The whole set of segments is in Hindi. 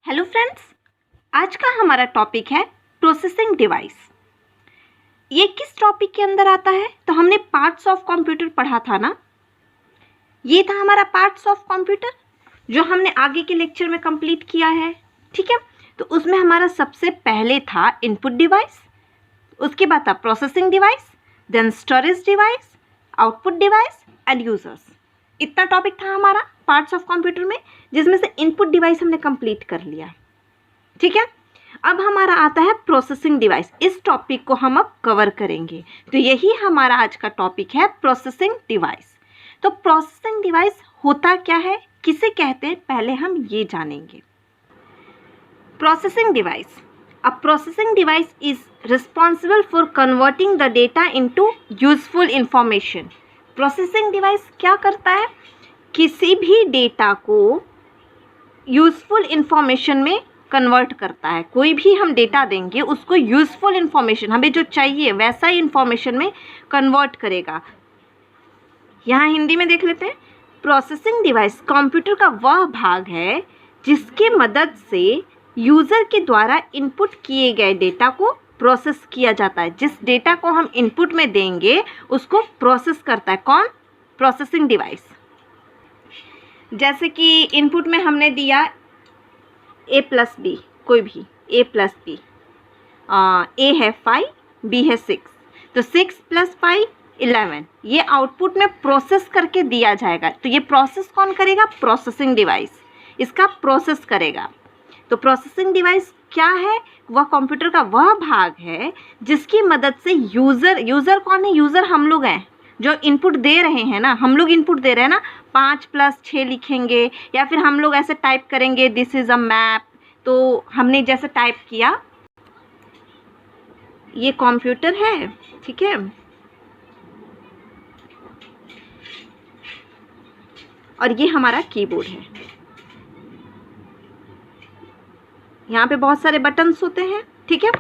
हेलो फ्रेंड्स, आज का हमारा टॉपिक है प्रोसेसिंग डिवाइस। ये किस टॉपिक के अंदर आता है? तो हमने पार्ट्स ऑफ कंप्यूटर पढ़ा था ना। ये था हमारा पार्ट्स ऑफ कंप्यूटर जो हमने आगे के लेक्चर में कंप्लीट किया है। ठीक है, तो उसमें हमारा सबसे पहले था इनपुट डिवाइस, उसके बाद था processing device, then storage device, output device and users. इतना टॉपिक था हमारा पार्ट्स ऑफ कंप्यूटर में, जिसमें से इनपुट डिवाइस हमने कंप्लीट कर लिया। ठीक है, अब हमारा आता है प्रोसेसिंग डिवाइस। इस टॉपिक को हम अब कवर करेंगे, तो यही हमारा आज का टॉपिक है प्रोसेसिंग डिवाइस। तो प्रोसेसिंग डिवाइस होता क्या है, किसे कहते हैं, पहले हम ये जानेंगे। Processing device, a processing device is responsible for converting the data into useful information. Processing device क्या करता है? किसी भी डेटा को यूजफुल इंफॉर्मेशन में कन्वर्ट करता है। कोई भी हम डेटा देंगे उसको यूजफुल इंफॉर्मेशन, हमें जो चाहिए वैसा ही इंफॉर्मेशन में कन्वर्ट करेगा। यहाँ हिंदी में देख लेते हैं। प्रोसेसिंग डिवाइस कंप्यूटर का वह भाग है जिसके मदद से यूज़र के द्वारा इनपुट किए गए डेटा को प्रोसेस किया जाता है। जिस डेटा को हम इनपुट में देंगे उसको प्रोसेस करता है कौन? Processing device. जैसे कि इनपुट में हमने दिया a+b, कोई भी a+b, a है 5, b है 6, तो 6 + 5 11, ये आउटपुट में प्रोसेस करके दिया जाएगा। तो ये प्रोसेस कौन करेगा? प्रोसेसिंग डिवाइस इसका प्रोसेस करेगा। तो प्रोसेसिंग डिवाइस क्या है? वह कंप्यूटर का वह भाग है जिसकी मदद से यूज़र कौन है? यूज़र हम लोग हैं जो इनपुट दे रहे हैं ना, हम लोग इनपुट दे रहे हैं ना। 5 + 6 लिखेंगे या फिर हम लोग ऐसे टाइप करेंगे दिस इज़ अ मैप। तो हमने जैसे टाइप किया, ये कंप्यूटर है, ठीक है, और ये हमारा कीबोर्ड है। यहाँ पे बहुत सारे बटन्स होते हैं, ठीक है,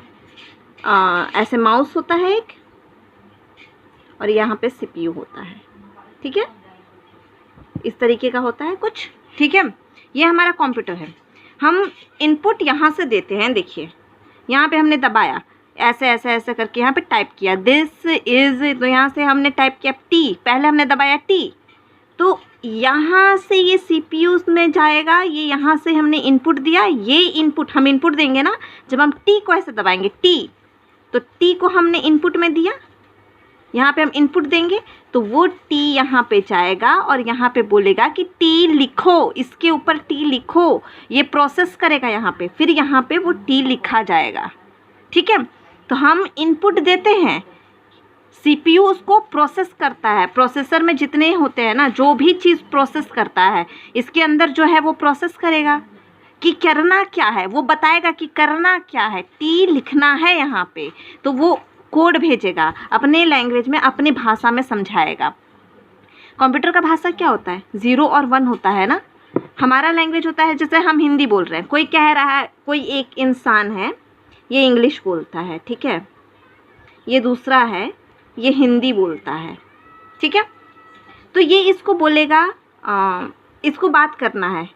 ऐसे माउस होता है एक, और यहाँ पे सीपीयू होता है, ठीक है, इस तरीके का होता है कुछ, ठीक है। ये हमारा कंप्यूटर है। हम इनपुट यहाँ से देते हैं, देखिए यहाँ पे हमने दबाया, ऐसे ऐसे ऐसे करके यहाँ पे टाइप किया दिस इज़, तो यहाँ से हमने टाइप किया टी, पहले हमने दबाया टी, तो यहाँ से ये सीपीयू में जाएगा। ये यहाँ से हमने इनपुट दिया, ये इनपुट हम इनपुट देंगे ना, जब हम टी को ऐसे दबाएंगे टी, तो टी को हमने इनपुट में दिया, यहाँ पे हम इनपुट देंगे तो वो टी यहाँ पे जाएगा और यहाँ पे बोलेगा कि टी लिखो, इसके ऊपर टी लिखो। ये प्रोसेस करेगा यहाँ पे, फिर यहाँ पे वो टी लिखा जाएगा, ठीक है। तो हम इनपुट देते हैं, सीपीयू उसको प्रोसेस करता है। प्रोसेसर में जितने होते हैं ना, जो भी चीज़ प्रोसेस करता है, इसके अंदर जो है वो प्रोसेस करेगा कि करना क्या है, वो बताएगा कि करना क्या है। टी लिखना है यहाँ पे, तो वो कोड भेजेगा अपने लैंग्वेज में, अपनी भाषा में समझाएगा। कंप्यूटर का भाषा क्या होता है? 0 और 1 होता है ना। हमारा लैंग्वेज होता है, जैसे हम हिंदी बोल रहे हैं, कोई कह रहा है, कोई एक इंसान है ये इंग्लिश बोलता है, ठीक है, ये दूसरा है ये हिंदी बोलता है, ठीक है। तो ये इसको बोलेगा, इसको बात करना है,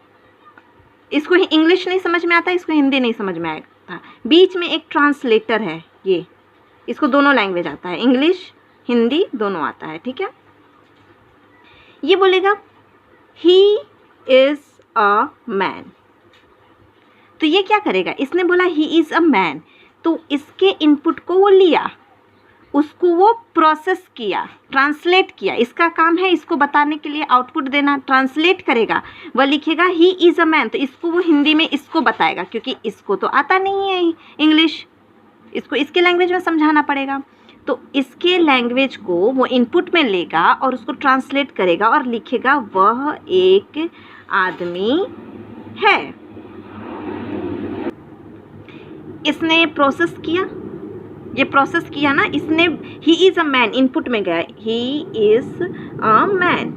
इसको इंग्लिश नहीं समझ में आता, इसको हिंदी नहीं समझ में आता, बीच में एक ट्रांसलेटर है, ये इसको दोनों लैंग्वेज आता है, इंग्लिश हिंदी दोनों आता है, ठीक है। ये बोलेगा ही इज़ अ मैन, तो ये क्या करेगा? इसने बोला ही इज़ अ मैन, तो इसके इनपुट को वो लिया, उसको वो प्रोसेस किया, ट्रांसलेट किया। इसका काम है इसको बताने के लिए आउटपुट देना, ट्रांसलेट करेगा, वह लिखेगा ही इज़ अ मैन, तो इसको वो हिंदी में इसको बताएगा, क्योंकि इसको तो आता नहीं है इंग्लिश, इसको इसके लैंग्वेज में समझाना पड़ेगा। तो इसके लैंग्वेज को वो इनपुट में लेगा और उसको ट्रांसलेट करेगा और लिखेगा वह एक आदमी है। इसने प्रोसेस किया, ये प्रोसेस किया ना इसने, he is a man input में गया, ही इज़ अ मैन,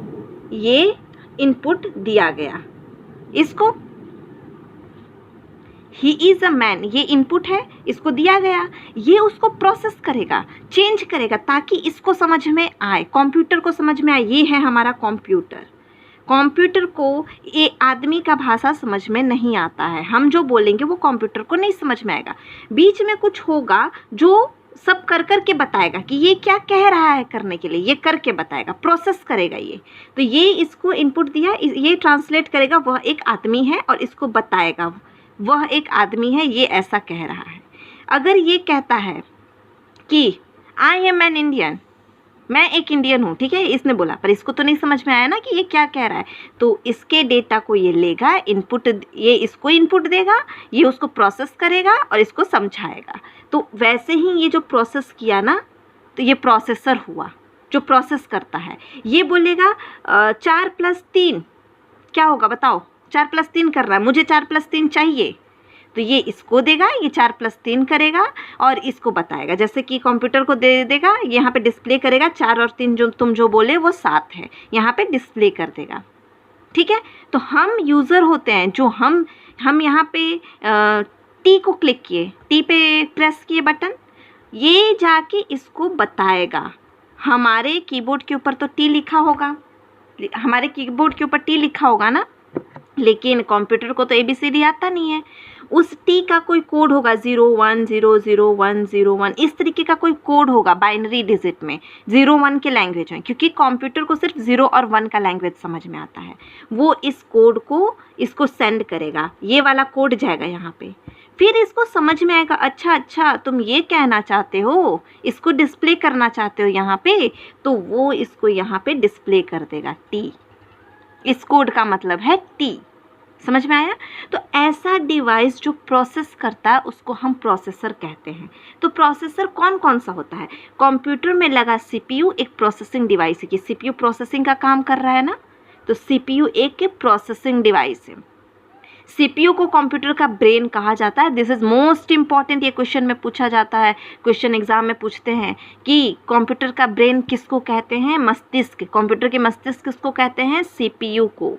ये इनपुट दिया गया, इसको ही इज़ अ मैन, ये इनपुट है, इसको दिया गया, ये उसको प्रोसेस करेगा, चेंज करेगा ताकि इसको समझ में आए, कंप्यूटर को समझ में आए। ये है हमारा कंप्यूटर। कंप्यूटर को ये आदमी का भाषा समझ में नहीं आता है, हम जो बोलेंगे वो कंप्यूटर को नहीं समझ में आएगा। बीच में कुछ होगा जो सब कर कर के बताएगा कि ये क्या कह रहा है करने के लिए, ये करके बताएगा, प्रोसेस करेगा ये। तो ये इसको इनपुट दिया, ये ट्रांसलेट करेगा, वह एक आदमी है, और इसको बताएगा वह एक आदमी है, ये ऐसा कह रहा है। अगर ये कहता है कि आई एम एन इंडियन, मैं एक इंडियन हूँ, ठीक है, इसने बोला, पर इसको तो नहीं समझ में आया ना कि ये क्या कह रहा है। तो इसके डेटा को ये लेगा, इनपुट, ये इसको इनपुट देगा, ये उसको प्रोसेस करेगा और इसको समझाएगा। तो वैसे ही ये जो प्रोसेस किया ना, तो ये प्रोसेसर हुआ जो प्रोसेस करता है। ये बोलेगा 4+3 क्या होगा बताओ, 4+3 कर रहा है, मुझे 4+3 चाहिए, तो ये इसको देगा, ये 4+3 करेगा और इसको बताएगा। जैसे कि कंप्यूटर को दे देगा, यहाँ पे डिस्प्ले करेगा 4 और 3 जो तुम जो बोले वो 7 है, यहाँ पे डिस्प्ले कर देगा, ठीक है। तो हम यूज़र होते हैं, जो हम यहाँ पे टी को क्लिक किए, टी पे प्रेस किए बटन, ये जाके इसको बताएगा। हमारे कीबोर्ड के ऊपर तो टी लिखा होगा, हमारे कीबोर्ड के ऊपर टी लिखा होगा ना, लेकिन कंप्यूटर को तो ABCD आता नहीं है। उस टी का कोई कोड होगा 01000101, इस तरीके का कोई कोड होगा बाइनरी डिजिट में, 0-1 के लैंग्वेज में, क्योंकि कंप्यूटर को सिर्फ 0 और 1 का लैंग्वेज समझ में आता है। वो इस कोड को इसको सेंड करेगा, ये वाला कोड जाएगा यहाँ पे, फिर इसको समझ में आएगा, अच्छा तुम ये कहना चाहते हो, इसको डिस्प्ले करना चाहते हो यहाँ पे, तो वो इसको यहाँ पे डिस्प्ले कर देगा टी। इस कोड का मतलब है टी, समझ में आया। तो ऐसा डिवाइस जो प्रोसेस करता है उसको हम प्रोसेसर कहते हैं। तो प्रोसेसर कौन कौन सा होता है, कंप्यूटर में लगा CPU एक प्रोसेसिंग डिवाइस है कि CPU प्रोसेसिंग का काम कर रहा है ना, तो CPU एक प्रोसेसिंग डिवाइस है। CPU को कंप्यूटर का ब्रेन कहा जाता है। दिस इज़ मोस्ट इम्पॉर्टेंट, ये क्वेश्चन में पूछा जाता है, क्वेश्चन एग्जाम में पूछते हैं कि कंप्यूटर का ब्रेन किसको कहते हैं, मस्तिष्क, कंप्यूटर के मस्तिष्क किसको कहते हैं, CPU को।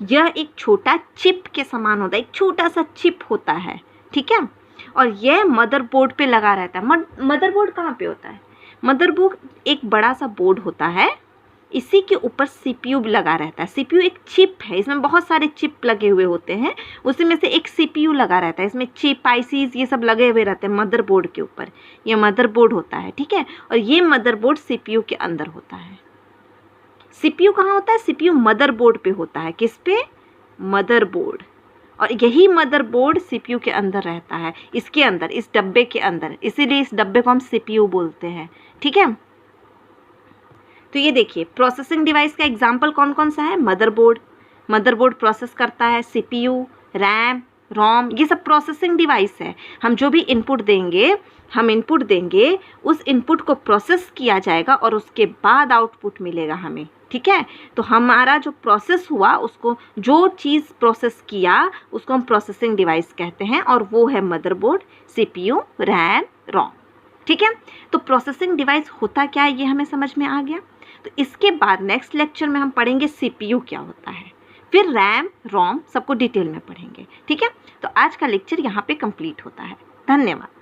यह एक छोटा चिप के समान होता है, एक छोटा सा चिप होता है, ठीक है, और यह मदरबोर्ड पे लगा रहता है। मदरबोर्ड कहाँ पे होता है, मदरबोर्ड एक बड़ा सा बोर्ड होता है, इसी के ऊपर CPU लगा रहता है। CPU एक चिप है, इसमें बहुत सारे चिप लगे हुए होते हैं, उसी में से एक CPU लगा रहता है, इसमें चिप ICs ये सब लगे हुए रहते हैं मदरबोर्ड के ऊपर, ये मदरबोर्ड होता है, ठीक है। और ये मदरबोर्ड CPU के अंदर होता है। CPU कहाँ होता है, CPU मदरबोर्ड पे होता है, किस पे, मदरबोर्ड, और यही मदरबोर्ड CPU के अंदर रहता है, इसके अंदर, इस डब्बे के अंदर, इसीलिए इस डब्बे को हम CPU बोलते हैं, ठीक है। तो ये देखिए प्रोसेसिंग डिवाइस का एग्जाम्पल कौन कौन सा है, मदरबोर्ड प्रोसेस करता है, CPU, रैम, रोम, ये सब प्रोसेसिंग डिवाइस है। हम जो भी इनपुट देंगे, उस इनपुट को प्रोसेस किया जाएगा और उसके बाद आउटपुट मिलेगा हमें, ठीक है। तो हमारा जो प्रोसेस हुआ, उसको जो चीज़ प्रोसेस किया उसको हम प्रोसेसिंग डिवाइस कहते हैं, और वो है मदरबोर्ड, CPU, रैम, रोम, ठीक है। तो प्रोसेसिंग डिवाइस होता क्या है ये हमें समझ में आ गया। तो इसके बाद नेक्स्ट लेक्चर में हम पढ़ेंगे CPU क्या होता है, फिर रैम, रोम सबको डिटेल में पढ़ेंगे, ठीक है। तो आज का लेक्चर यहाँ पे कंप्लीट होता है। धन्यवाद।